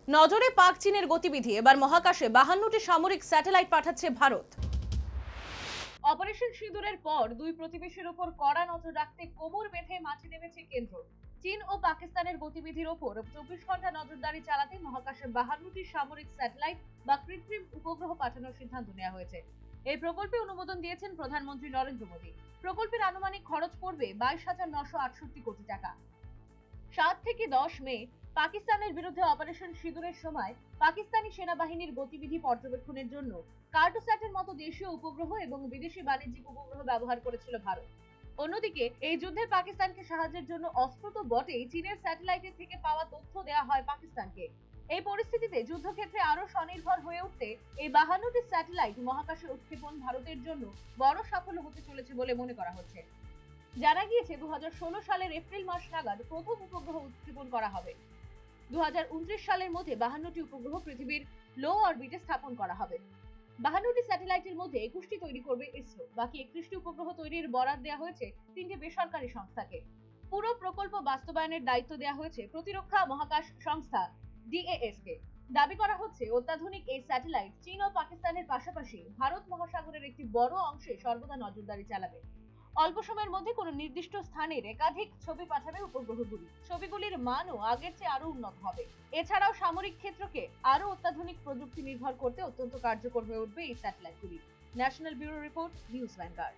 নজরে পাক চীনের গতিবিধি। এবার মহাকাশে 52টি সামরিক স্যাটেলাইট পাঠাচ্ছে ভারত। অপারেশন সিঁদুরের পর দুই প্রতিবেশীর উপর কড়া নজর রাখতে কোমর বেঁধে মাঠে নেমেছে কেন্দ্র। চীন ও পাকিস্তানের গতিবিধির ওপর 24 ঘন্টা নজরদারি চালাতে মহাকাশে 52টি সামরিক স্যাটেলাইট বা কৃত্রিম উপগ্রহ পাঠানোর সিদ্ধান্ত নেওয়া হয়েছে। এই প্রকল্পে অনুমোদন দিয়েছেন প্রধানমন্ত্রী নরেন্দ্র মোদী। প্রকল্পের আনুমানিক খরচ পড়বে 22,968 কোটি টাকা। 7 থেকে 10 মে পাকিস্তানের বিরুদ্ধে অপারেশন সিঁদুরের সময় পাকিস্তানি সেনাবাহিনীর গতিবিধি পর্যবেক্ষণের জন্য কার্টোস্যাটের মতো দেশীয় উপগ্রহ এবং বিদেশি বাণিজ্যিক উপগ্রহ ব্যবহার করেছিল ভারত। অন্যদিকে এই যুদ্ধে পাকিস্তানকে সাহায্যের জন্য অস্ত্র তো বটেই, চীনের স্যাটেলাইটের থেকে পাওয়া তথ্য দেওয়া হয় পাকিস্তানকে। এই পরিস্থিতিতে যুদ্ধক্ষেত্রে আরো স্বনির্ভর হয়ে উঠতে এই 52টি স্যাটেলাইট মহাকাশে উৎক্ষেপণ ভারতের জন্য বড় সাফল্য হতে চলেছে বলে মনে করা হচ্ছে। জানা গিয়েছে 2016 সালের এপ্রিল মাস নাগাদ প্রথম উপগ্রহ উৎক্ষেপণ করা হবে। 2029 সালের মধ্যে 52টি উপগ্রহ পৃথিবীর লো অরবিটে স্থাপন করা হবে। 52টি স্যাটেলাইটের মধ্যে 21টি তৈরি করবে ইসরো। বাকি 31টি উপগ্রহ তৈরির বরাদ দেওয়া হয়েছে 3টি বেসরকারি সংস্থাকে। পুরো প্রকল্প বাস্তবায়নের দায়িত্ব দেওয়া হয়েছে প্রতিরক্ষা মহাকাশ সংস্থা ডিএএস কে। দাবি করা হচ্ছে অত্যাধুনিক এই স্যাটেলাইট চীন ও পাকিস্তানের পাশাপাশি ভারত মহাসাগরের একটি বড় অংশে সর্বদা নজরদারি চালাবে। অল্প সময়ের মধ্যে কোনো নির্দিষ্ট স্থানের একাধিক ছবি পাঠাবে উপগ্রহগুলি। ছবিগুলির মানও আগের চেয়ে আরো উন্নত হবে। এছাড়াও সামরিক ক্ষেত্রকে আরো অত্যাধুনিক প্রযুক্তি নির্ভর করতে অত্যন্ত কার্যকর হয়ে উঠবে এই স্যাটেলাইটগুলি। National bureau report, News vanguard.